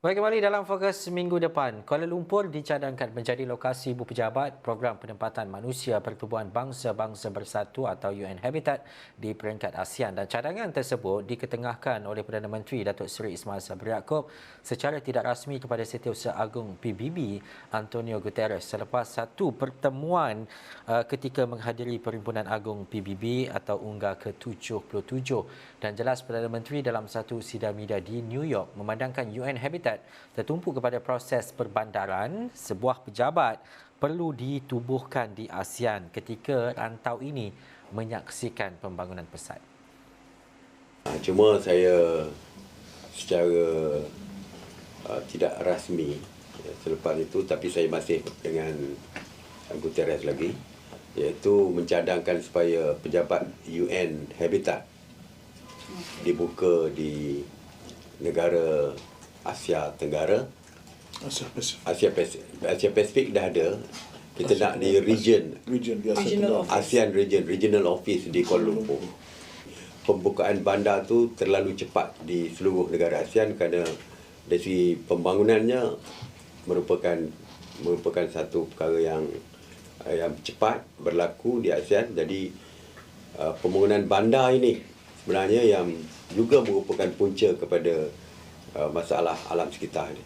Baik, kembali dalam fokus minggu depan. Kuala Lumpur dicadangkan menjadi lokasi ibu pejabat Program Penempatan Manusia Pertubuhan Bangsa-Bangsa Bersatu atau UN Habitat di peringkat ASEAN, dan cadangan tersebut diketengahkan oleh Perdana Menteri Datuk Seri Ismail Sabri Yaakob secara tidak rasmi kepada Setiausaha Agung PBB Antonio Guterres selepas satu pertemuan ketika menghadiri Perhimpunan Agung PBB atau UNGA ke-77. Dan jelas Perdana Menteri dalam satu sidang media di New York memandangkan UN Habitat tertumpu kepada proses perbandaran. Sebuah pejabat perlu ditubuhkan di ASEAN ketika rantau ini menyaksikan pembangunan pesat. Cuma saya secara tidak rasmi selepas itu, tapi saya masih dengan Guterres lagi, iaitu mencadangkan supaya pejabat UN Habitat dibuka di negara Asia Tenggara. Asia Pasifik dah ada. Kita nak di ASEAN Regional Office di Kuala Lumpur. Pembukaan bandar tu terlalu cepat di seluruh negara ASEAN kerana dari segi pembangunannya merupakan satu perkara yang cepat berlaku di ASEAN. Jadi pembangunan bandar ini sebenarnya yang juga merupakan punca kepada masalah alam sekitar ini.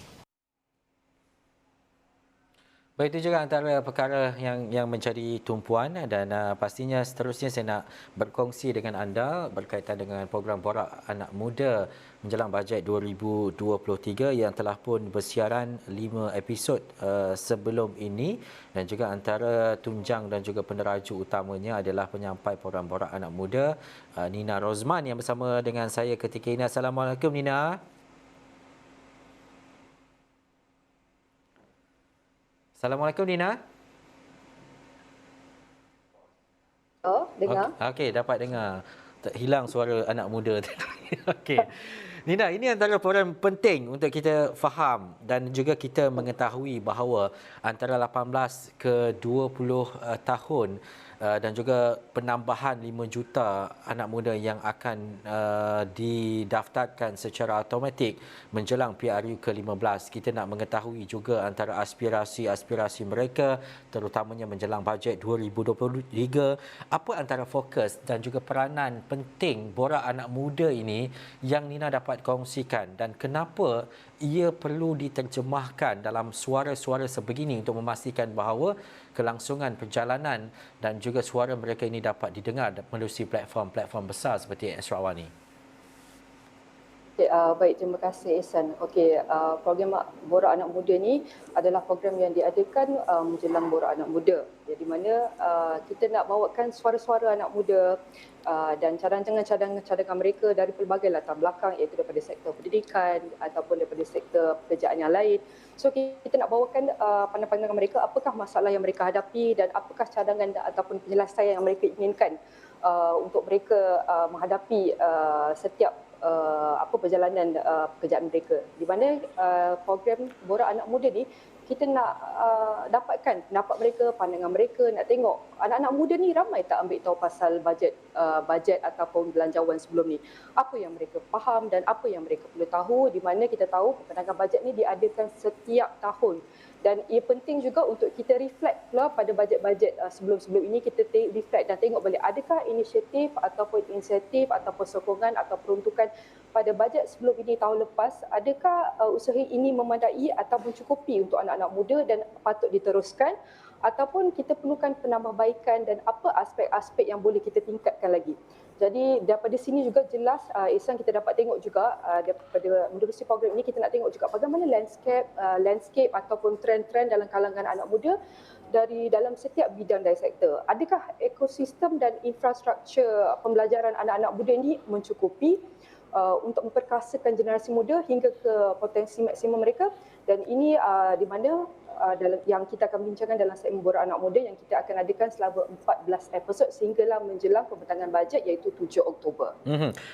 Baik, itu juga antara perkara yang menjadi tumpuan, dan pastinya seterusnya saya nak berkongsi dengan anda berkaitan dengan program Borak Anak Muda menjelang bajet 2023 yang telah pun bersiaran 5 episod sebelum ini, dan juga antara tunjang dan juga peneraju utamanya adalah penyampai program Borak Anak Muda Nina Rozman yang bersama dengan saya ketika ini. Assalamualaikum Nina. Assalamualaikum Nina. Oh, dengar. Okey, dapat dengar. Hilang suara anak muda tadi. Okey. Nina, ini antara program penting untuk kita faham dan juga kita mengetahui bahawa antara 18 ke 20 tahun dan juga penambahan 5 juta anak muda yang akan didaftarkan secara automatik menjelang PRU ke-15. Kita nak mengetahui juga antara aspirasi-aspirasi mereka terutamanya menjelang bajet 2023. Apa antara fokus dan juga peranan penting Borak Anak Muda ini yang Nina dapat kongsikan, dan kenapa ia perlu diterjemahkan dalam suara-suara sebegini untuk memastikan bahawa kelangsungan perjalanan dan juga suara mereka ini dapat didengar melalui platform-platform besar seperti Esrawani. Okay, baik, terima kasih Ihsan. Okey, program Borak Anak Muda ni adalah program yang diadakan menjelang Borak Anak Muda. Jadi mana kita nak bawakan suara-suara anak muda dan cadangan-cadangan mereka dari pelbagai latar belakang, iaitu daripada sektor pendidikan ataupun daripada sektor pekerjaan yang lain. So kita nak bawakan pandangan mereka, apakah masalah yang mereka hadapi dan apakah cadangan ataupun penyelesaian yang mereka inginkan untuk mereka menghadapi setiap perjalanan pekerjaan mereka. Di mana program Borak Anak Muda ni kita nak dapatkan pendapat mereka, pandangan mereka, nak tengok anak-anak muda ni ramai tak ambil tahu pasal bajet ataupun belanjawan sebelum ni. Apa yang mereka faham dan apa yang mereka perlu tahu, di mana kita tahu perancangan bajet ni diadakan setiap tahun. Dan ia penting juga untuk kita reflect pula pada bajet-bajet sebelum-sebelum ini, kita reflect dan tengok balik adakah inisiatif ataupun insentif ataupun sokongan atau peruntukan pada bajet sebelum ini tahun lepas, adakah usaha ini memadai atau mencukupi untuk anak-anak muda dan patut diteruskan, ataupun kita perlukan penambahbaikan dan apa aspek-aspek yang boleh kita tingkatkan lagi. Jadi daripada sini juga jelas Ihsan, kita dapat tengok juga daripada menerusi program ini, kita nak tengok juga bagaimana landscape ataupun trend-trend dalam kalangan anak muda dari dalam setiap bidang dan sektor. Adakah ekosistem dan infrastruktur pembelajaran anak-anak muda ini mencukupi untuk memperkasakan generasi muda hingga ke potensi maksimum mereka, dan ini di mana yang kita akan bincangkan dalam segmen Borak Anak Muda yang kita akan adakan selama 14 episod sehinggalah menjelang pembentangan bajet iaitu 7 Oktober.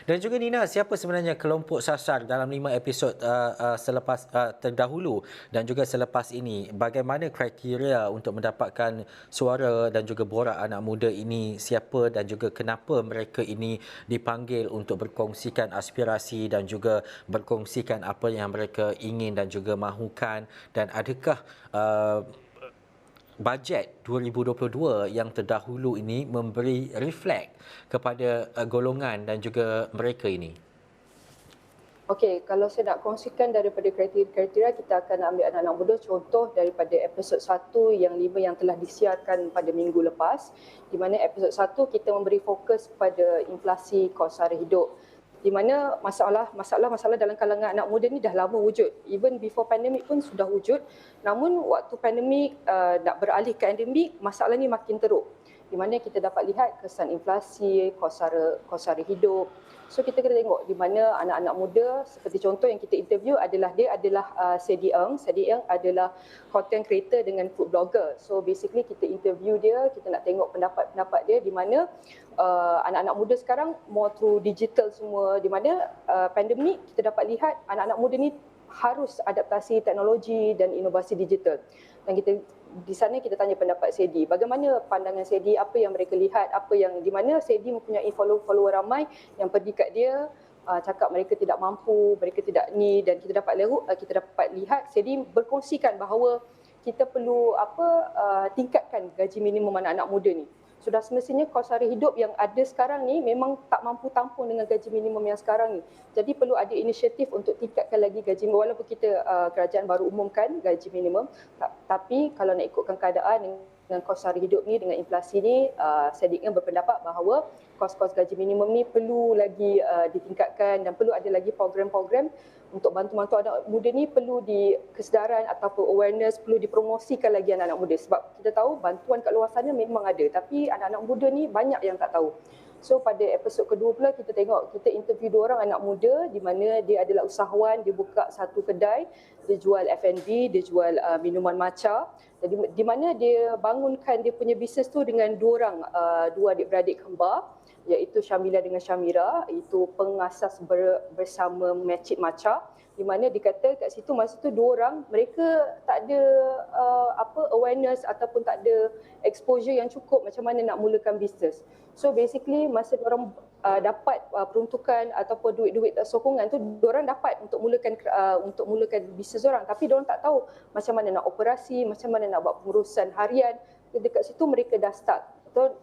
Dan juga Nina, siapa sebenarnya kelompok sasar dalam 5 episod selepas terdahulu dan juga selepas ini? Bagaimana kriteria untuk mendapatkan suara dan juga Borak Anak Muda ini? Siapa dan juga kenapa mereka ini dipanggil untuk berkongsikan aspirasi dan juga berkongsikan apa yang mereka ingin dan juga mahukan, dan adakah bajet 2022 yang terdahulu ini memberi reflect kepada golongan dan juga mereka ini? Okey, kalau saya nak kongsikan daripada kriteria, kita akan ambil anak-anak muda, contoh daripada episod 1 yang 5 yang telah disiarkan pada minggu lepas, di mana episod 1 kita memberi fokus pada inflasi kos sara hidup, di mana masalah dalam kalangan anak muda ni dah lama wujud. Even before pandemik pun sudah wujud. Namun waktu pandemik nak beralih ke endemik, masalah ni makin teruk. Di mana kita dapat lihat kesan inflasi, kos sara hidup. So kita kena tengok di mana anak-anak muda, seperti contoh yang kita interview adalah Sedi Eng. Sedi Eng adalah content creator dengan food blogger. So basically kita interview dia, kita nak tengok pendapat-pendapat dia di mana anak-anak muda sekarang more through digital semua, di mana pandemik kita dapat lihat anak-anak muda ni harus adaptasi teknologi dan inovasi digital. Dan di sana kita tanya pendapat Sedi. Bagaimana pandangan Sedi, apa yang mereka lihat, apa yang di mana Sedi mempunyai follower ramai yang pergi kat dia, cakap mereka tidak mampu, mereka tidak ni, dan kita dapat lihat Sedi berkongsikan bahawa kita perlu tingkatkan gaji minimum anak-anak muda ni. Sudah semestinya kos sara hidup yang ada sekarang ni memang tak mampu tampung dengan gaji minimum yang sekarang ni. Jadi perlu ada inisiatif untuk tingkatkan lagi gaji minimum, walaupun kita kerajaan baru umumkan gaji minimum, tapi kalau nak ikutkan keadaan dengan kos sara hidup ni, dengan inflasi ni, sedikitnya berpendapat bahawa kos-kos gaji minimum ni perlu lagi ditingkatkan dan perlu ada lagi program-program untuk bantu-bantu anak muda ni, perlu kesedaran ataupun awareness, perlu dipromosikan lagi anak-anak muda, sebab kita tahu bantuan kat luar sana memang ada tapi anak-anak muda ni banyak yang tak tahu. So pada episod kedua pula kita interview 2 orang anak muda di mana dia adalah usahawan, dia buka satu kedai, dia jual F&B, dia jual minuman matcha. Jadi di mana dia bangunkan dia punya bisnes tu dengan 2 adik-beradik kembar, iaitu Syamila dengan Syamira, itu pengasas bersama Matchit Matcha, di mana dikata kat situ masa tu 2 orang mereka tak ada awareness ataupun tak ada exposure yang cukup macam mana nak mulakan bisnes. So basically masa diorang dapat peruntukan ataupun duit-duit sokongan tu, diorang dapat untuk mulakan bisnes diorang, tapi diorang tak tahu macam mana nak operasi, macam mana nak buat pengurusan harian. Dekat situ mereka dah start.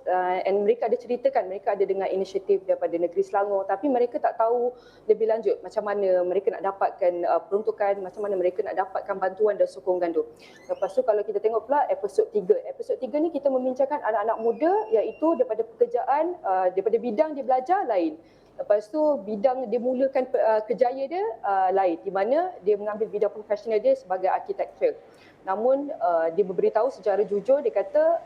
And mereka ada ceritakan mereka ada dengan inisiatif daripada negeri Selangor, tapi mereka tak tahu lebih lanjut macam mana mereka nak dapatkan peruntukan, macam mana mereka nak dapatkan bantuan dan sokongan tu. Lepas tu kalau kita tengok pula episod 3. Episod 3 ni kita membincangkan anak-anak muda, iaitu daripada pekerjaan, daripada bidang dia belajar lain. Lepas tu bidang dia mulakan kerjaya dia lain, di mana dia mengambil bidang profesional dia sebagai architecture. Namun dia beritahu secara jujur, dia kata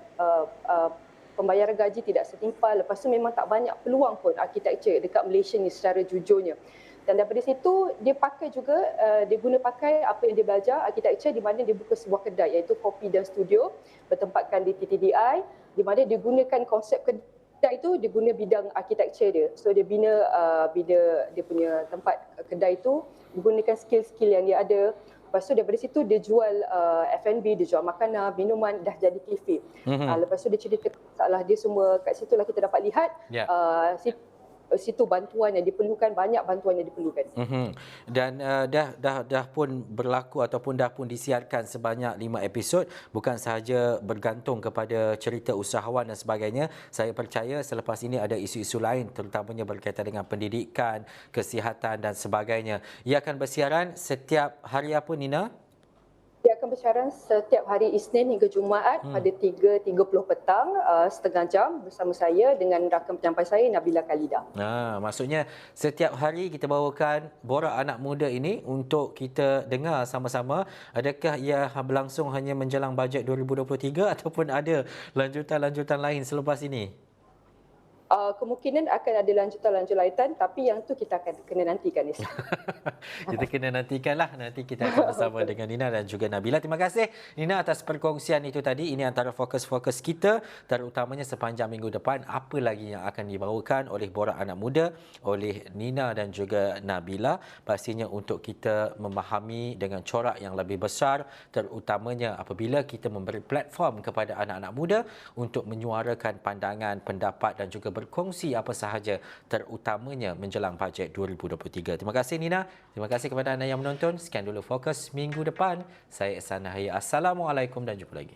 pembayaran gaji tidak setimpal. Lepas tu memang tak banyak peluang pun architecture dekat Malaysia ni secara jujurnya. Dan daripada situ dia pakai juga, dia guna pakai apa yang dia belajar architecture, di mana dia buka sebuah kedai iaitu Kopi dan Studio bertempatkan di TTDI, di mana dia gunakan konsep kedai itu, dia guna bidang architecture dia. So dia bina dia punya tempat kedai itu menggunakan skill-skill yang dia ada. Lepas tu daripada situ dia jual F&B, dia jual makanan, minuman, dah jadi cafe. Lepas tu dia cerita masalah dia semua, kat situlah kita dapat lihat situ bantuan yang diperlukan, banyak bantuan yang diperlukan. Dan dah pun berlaku ataupun dah pun disiarkan sebanyak 5 episod, bukan sahaja bergantung kepada cerita usahawan dan sebagainya. Saya percaya selepas ini ada isu-isu lain, terutamanya berkaitan dengan pendidikan, kesihatan dan sebagainya. Ia akan bersiaran setiap hari apa, Nina? Dia akan bersiaran setiap hari Isnin hingga Jumaat pada 3.30 petang, setengah jam bersama saya dengan rakan penyampai saya Nabila Khalida. Maksudnya setiap hari kita bawakan Borak Anak Muda ini untuk kita dengar sama-sama. Adakah ia berlangsung hanya menjelang bajet 2023 ataupun ada lanjutan-lanjutan lain selepas ini? kemungkinan akan ada lanjutan-lanjutan, tapi yang tu kita akan kena nantikan. Kita kena nantikanlah. Nanti kita akan bersama dengan Nina dan juga Nabila. Terima kasih Nina atas perkongsian itu tadi. Ini antara fokus-fokus kita, terutamanya sepanjang minggu depan. Apa lagi yang akan dibawakan oleh Borak Anak Muda, oleh Nina dan juga Nabila. Pastinya untuk kita memahami dengan corak yang lebih besar, terutamanya apabila kita memberi platform kepada anak-anak muda untuk menyuarakan pandangan, pendapat dan juga berkongsi apa sahaja, terutamanya menjelang bajet 2023. Terima kasih Nina. Terima kasih kepada anda yang menonton. Sekian dulu Fokus minggu depan. Saya Ihsan Nahaya. Assalamualaikum dan jumpa lagi.